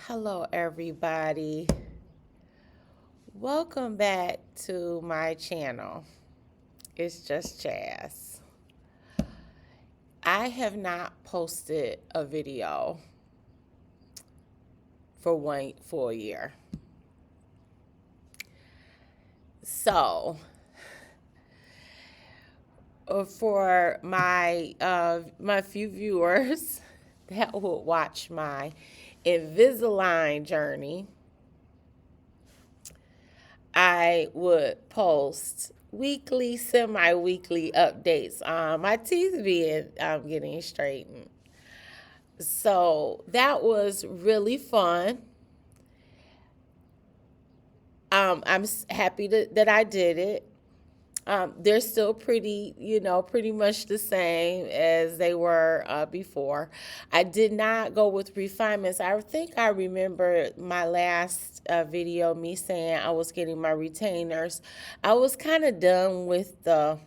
Hello, everybody. Welcome back to my channel. It's just Chaz. I have not posted a video for a year. So, for my few viewers that will watch my Invisalign journey, I would post weekly, semi-weekly updates on my teeth being getting straightened. So that was really fun. I'm happy that I did it. They're still pretty much the same as they were before. I did not go with refinements. I think I remember my last video, me saying I was getting my retainers. I was kind of done with the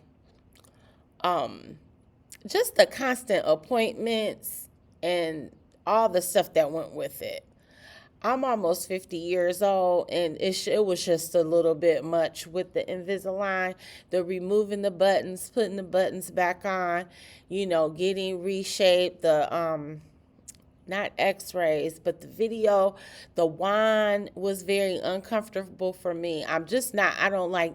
just the constant appointments and all the stuff that went with it. I'm almost 50 years old, and it was just a little bit much with the Invisalign, the removing the buttons, putting the buttons back on, getting reshaped, the not x-rays, but the video, the wand was very uncomfortable for me. I don't like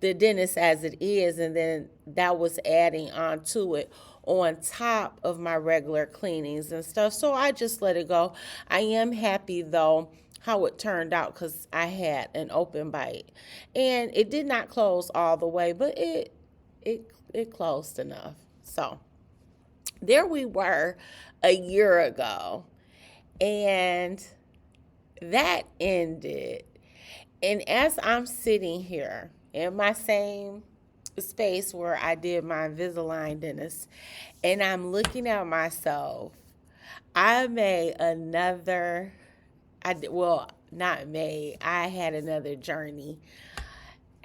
the dentist as it is, and then that was adding on to it on top of my regular cleanings and stuff. So I just let it go. I am happy though how it turned out because I had an open bite, and it did not close all the way, but it closed enough. So there we were a year ago, and that ended. And as I'm sitting here in my same space where I did my Invisalign dentist, and I'm looking at myself, I made another, not made, I had another journey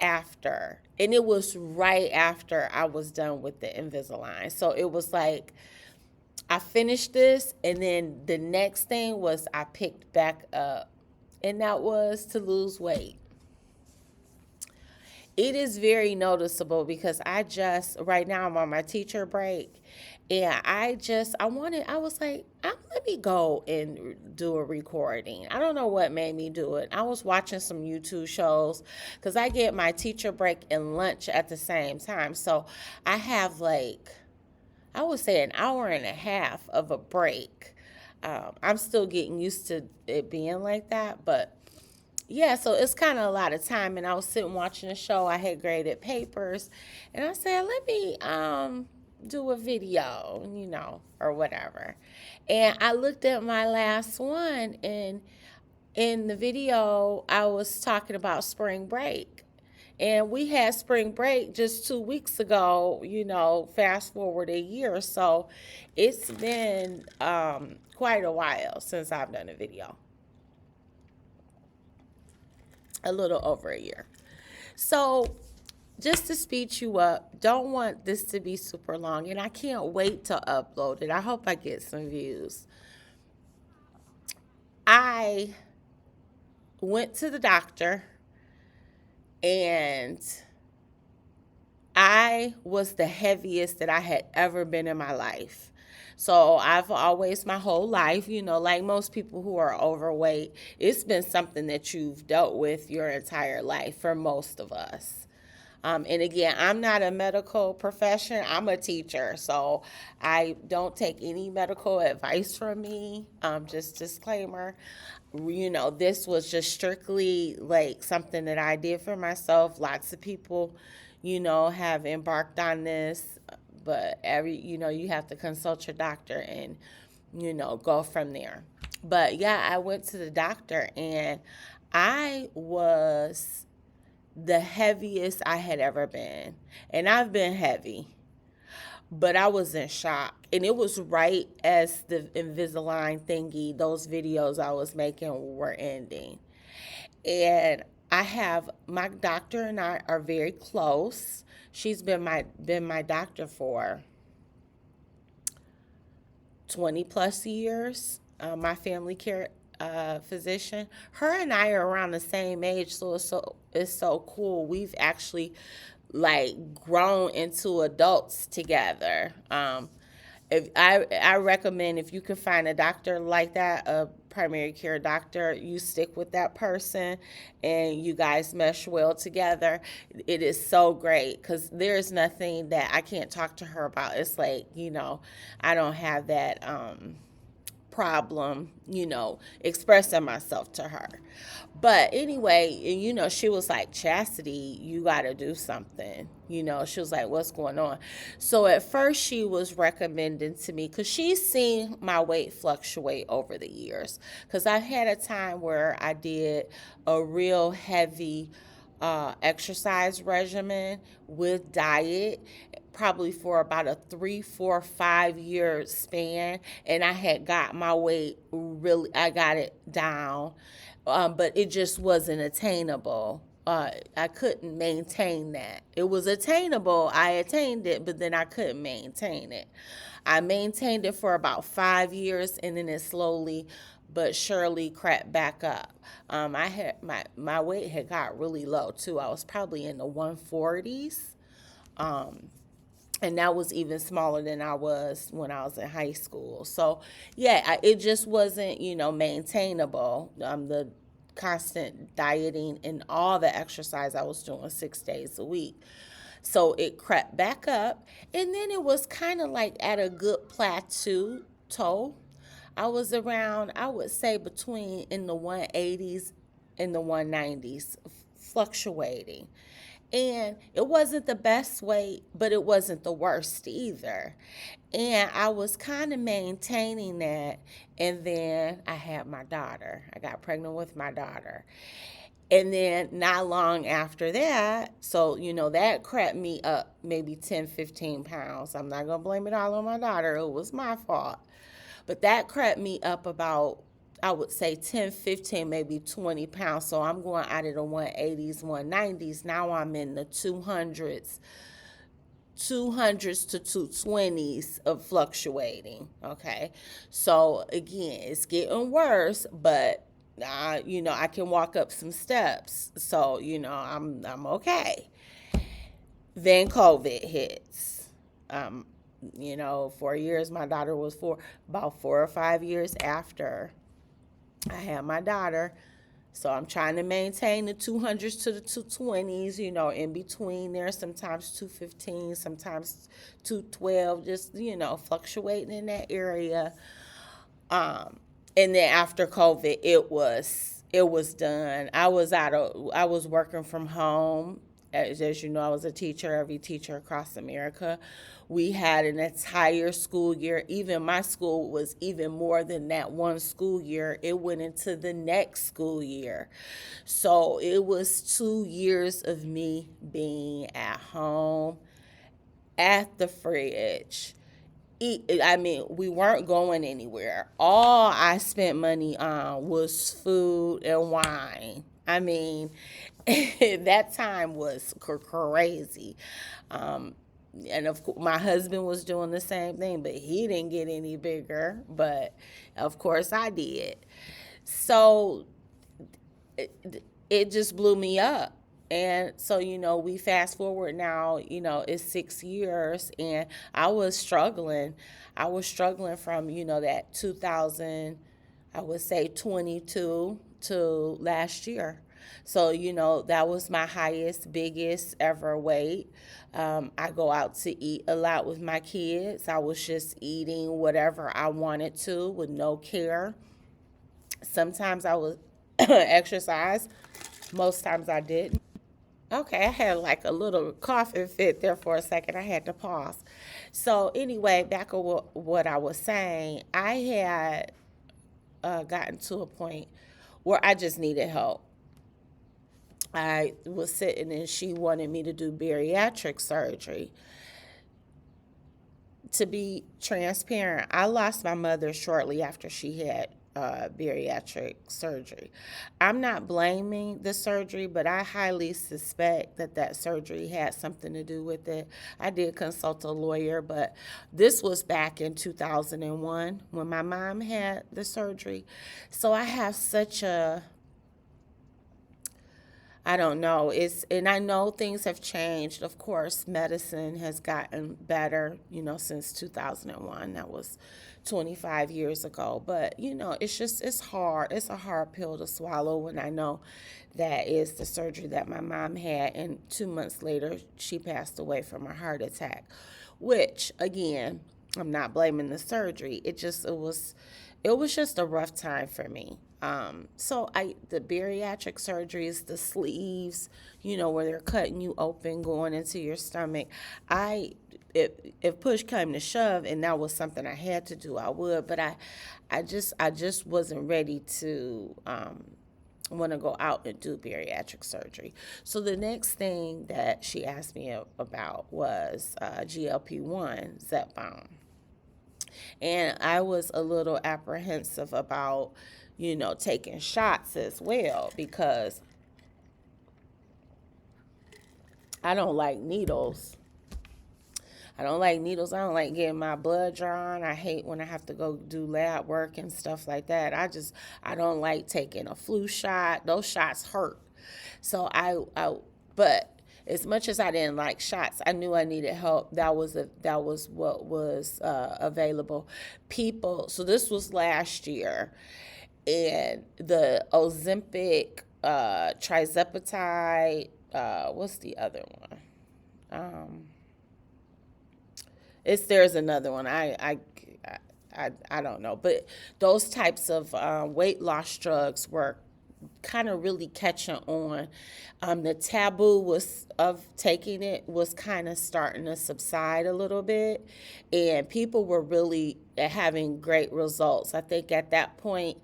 after. And it was right after I was done with the Invisalign. So it was like I finished this, and then the next thing was I picked back up, and that was to lose weight. It is very noticeable because right now I'm on my teacher break, and I was like, let me go and do a recording. I don't know what made me do it. I was watching some YouTube shows because I get my teacher break and lunch at the same time. So I have I would say an hour and a half of a break. I'm still getting used to it being like that, but yeah, so it's kind of a lot of time. And I was sitting watching a show. I had graded papers, and I said, let me do a video, or whatever. And I looked at my last one, and in the video, I was talking about spring break. And we had spring break just 2 weeks ago, fast forward a year. So it's been quite a while since I've done a video. A little over a year. So just to speed you up, don't want this to be super long, and I can't wait to upload it. I hope I get some views. I went to the doctor, and I was the heaviest that I had ever been in my life. So I've always, my whole life, like most people who are overweight, it's been something that you've dealt with your entire life for most of us. And again, I'm not a medical profession. I'm a teacher, so I don't take any medical advice from me. Just disclaimer. This was just strictly like something that I did for myself. Lots of people, have embarked on this, but you have to consult your doctor and, go from there. But yeah, I went to the doctor, and I was the heaviest I had ever been. And I've been heavy, but I was in shock. And it was right as the Invisalign thingy, those videos I was making were ending. And my doctor and I are very close. She's been my doctor for 20 plus years. My family care physician. Her and I are around the same age, so it's so cool. We've actually like grown into adults together. If I recommend, if you can find a doctor like that, a primary care doctor, you stick with that person and you guys mesh well together. It is so great because there's nothing that I can't talk to her about. It's like, I don't have that problem, expressing myself to her. But anyway, she was like, Chastity, you got to do something. She was like, what's going on? So at first she was recommending to me, because she's seen my weight fluctuate over the years. Because I had a time where I did a real heavy exercise regimen with diet, probably for about a 3, 4, 5 year span, and I had got my weight I got it down, but it just wasn't attainable. I couldn't maintain that. It was attainable. I attained it, but then I couldn't maintain it. I maintained it for about 5 years, and then it slowly but surely crept back up. I had my weight had got really low too. I was probably in the 140s. And that was even smaller than I was when I was in high school. So, yeah, it just wasn't, maintainable. The constant dieting and all the exercise I was doing 6 days a week. So it crept back up. And then it was kind of like at a good plateau. I was around, I would say, between in the 180s and the 190s, fluctuating. And it wasn't the best weight, but it wasn't the worst either. And I was kind of maintaining that. And then I had my daughter. I got pregnant with my daughter. And then not long after that, so, that crept me up maybe 10, 15 pounds. I'm not going to blame it all on my daughter. It was my fault. But that crept me up about, I would say, 10, 15, maybe 20 pounds. So I'm going out of the 180s, 190s. Now I'm in the 200s to 220s of fluctuating. Okay. So again, it's getting worse, but I can walk up some steps. So, I'm okay. Then COVID hits. 4 years, my daughter was about 4 or 5 years after I had my daughter. So I'm trying to maintain the 200s to the 220s, in between there, sometimes 215, sometimes 212, just, fluctuating in that area. And then after COVID, it was done. I was working from home. As you know, I was a teacher, every teacher across America. We had an entire school year. Even my school was even more than that one school year. It went into the next school year. So it was 2 years of me being at home, at the fridge. We weren't going anywhere. All I spent money on was food and wine. That time was crazy. And of course, my husband was doing the same thing, but he didn't get any bigger. But of course, I did. So it just blew me up. And so, we fast forward now, it's 6 years, and I was struggling. I was struggling from, that 2000, I would say 22 to last year. So, that was my highest, biggest ever weight. I go out to eat a lot with my kids. I was just eating whatever I wanted to with no care. Sometimes I would exercise. Most times I didn't. Okay, I had like a little coughing fit there for a second. I had to pause. So anyway, back on what I was saying, I had gotten to a point where I just needed help. I was sitting and she wanted me to do bariatric surgery. To be transparent, I lost my mother shortly after she had bariatric surgery. I'm not blaming the surgery, but I highly suspect that that surgery had something to do with it. I did consult a lawyer, but this was back in 2001 when my mom had the surgery. So I have such a, I don't know. And I know things have changed. Of course, medicine has gotten better, since 2001. That was 25 years ago. But, it's hard. It's a hard pill to swallow when I know that is the surgery that my mom had. And 2 months later, she passed away from a heart attack, which, again, I'm not blaming the surgery. It was just a rough time for me. The bariatric surgeries, the sleeves, where they're cutting you open, going into your stomach. If push came to shove, and that was something I had to do, I would. But I just wasn't ready to want to go out and do bariatric surgery. So the next thing that she asked me about was GLP-1 Zepbound. And I was a little apprehensive about, taking shots as well, because I don't like needles. I don't like needles. I don't like getting my blood drawn. I hate when I have to go do lab work and stuff like that. I don't like taking a flu shot. Those shots hurt. So but as much as I didn't like shots, I knew I needed help. That was what was available. So this was last year, and the Ozempic, trizepatide, what's the other one? There's another one. I don't know, but those types of weight loss drugs were kind of really catching on. The taboo of taking it was kind of starting to subside a little bit, and people were really having great results. I think at that point,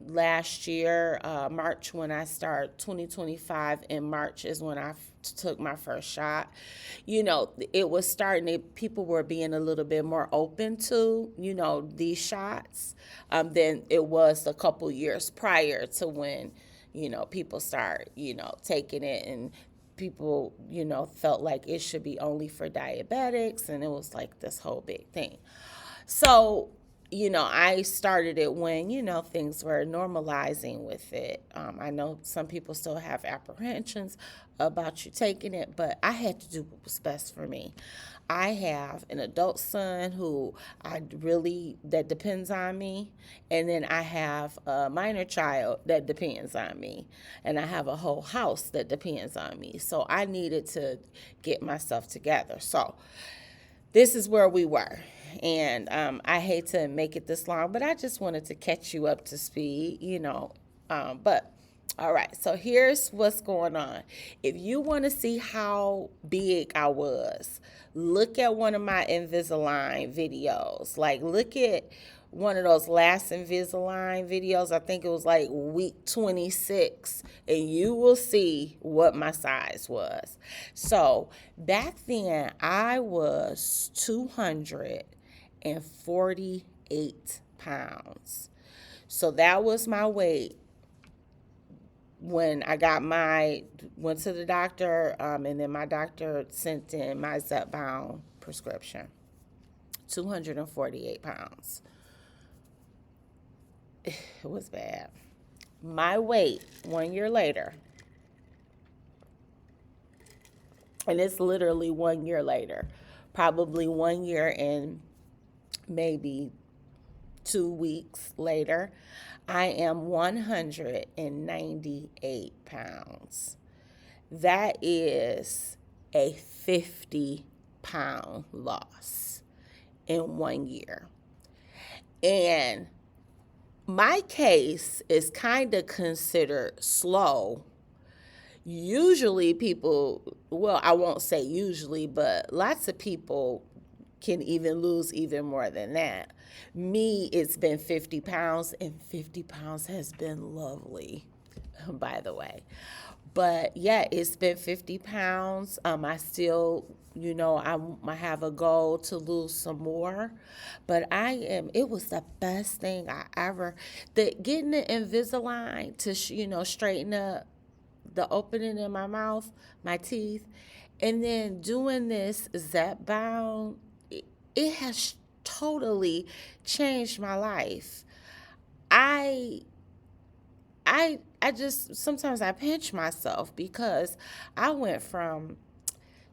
last year, March, when I started 2025, in March is when I took my first shot. It was people were being a little bit more open to, these shots, than it was a couple years prior to when, people start, taking it, and people, felt like it should be only for diabetics, and it was like this whole big thing. So, I started it when, things were normalizing with it. I know some people still have apprehensions about you taking it, but I had to do what was best for me. I have an adult son that depends on me, and then I have a minor child that depends on me, and I have a whole house that depends on me. So I needed to get myself together. So this is where we were. And I hate to make it this long, but I just wanted to catch you up to speed, But all right, so here's what's going on. If you want to see how big I was, look at one of my Invisalign videos. Like, look at one of those last Invisalign videos. I think it was like week 26, and you will see what my size was. So back then I was 248 pounds. So that was my weight when I went to the doctor, and then my doctor sent in my Zepbound prescription. 248 pounds. It was bad. My weight 1 year later, and it's literally 1 year later, probably 1 year and maybe 2 weeks later, I am 198 pounds. That is a 50-pound loss in 1 year. And my case is kind of considered slow. Usually people, well, I won't say usually, but lots of people can even lose even more than that. Me, it's been 50 pounds, and 50 pounds has been lovely, by the way. But yeah, it's been 50 pounds. I still, I have a goal to lose some more, but it was the best thing I ever, getting the Invisalign to, straighten up the opening in my mouth, my teeth, and then doing this Zepbound, it has totally changed my life. I I just sometimes I pinch myself because I went from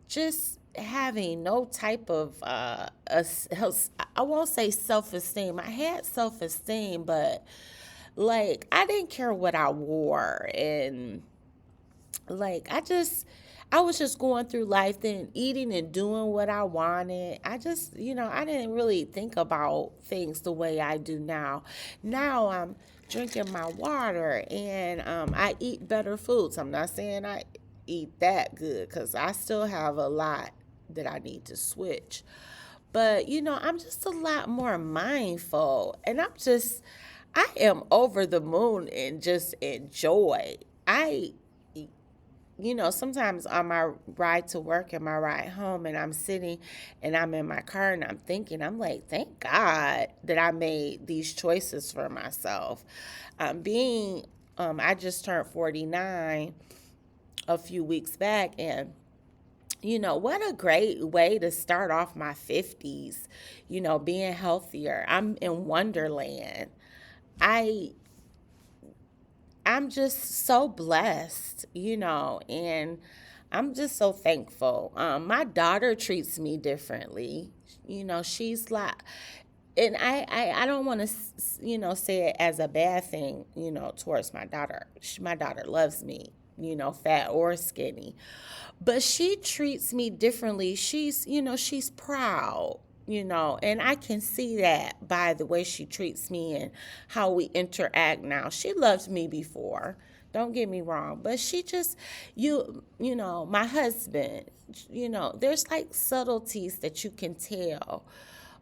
just having no type of I won't say self-esteem. I had self-esteem, but like I didn't care what I wore, and like I was just going through life then, eating and doing what I wanted. I just, I didn't really think about things the way I do now. Now I'm drinking my water, and I eat better foods. I'm not saying I eat that good, because I still have a lot that I need to switch. But, I'm just a lot more mindful, and I am over the moon and just enjoy. Sometimes on my ride to work and my ride home, and I'm sitting and I'm in my car and I'm thinking, I'm like, thank God that I made these choices for myself. I just turned 49 a few weeks back, and what a great way to start off my 50s, being healthier. I'm in Wonderland. I I'm just so blessed, and I'm just so thankful. My daughter treats me differently. She's like, and I don't want to, say it as a bad thing, towards my daughter. My daughter loves me, fat or skinny, but she treats me differently. She's proud, and I can see that by the way she treats me and how we interact now. She loved me before. Don't get me wrong, but she just, my husband, there's like subtleties that you can tell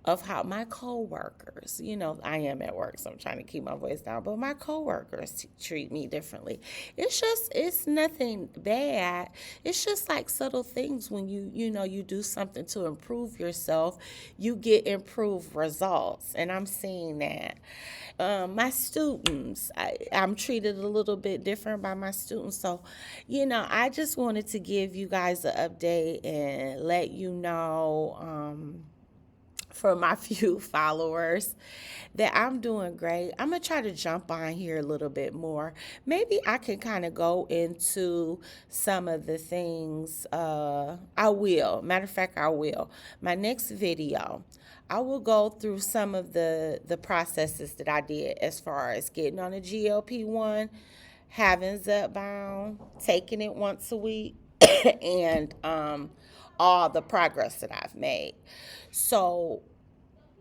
of how my coworkers, I am at work, so I'm trying to keep my voice down, but my coworkers treat me differently. It's nothing bad. It's just like subtle things. When you do something to improve yourself, you get improved results, and I'm seeing that. My students, I'm treated a little bit different by my students. So, I just wanted to give you guys an update and let you know, for my few followers, that I'm doing great. I'm going to try to jump on here a little bit more. Maybe I can kind of go into some of the things. I will. Matter of fact, I will. My next video, I will go through some of the processes that I did as far as getting on a GLP-1, having Zepbound, taking it once a week, and all the progress that I've made. So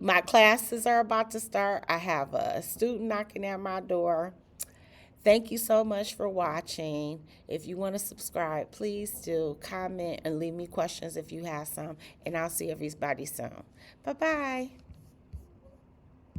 my classes are about to start. I have a student knocking at my door. Thank you so much for watching. If you want to subscribe, please do comment and leave me questions if you have some. And I'll see everybody soon. Bye-bye.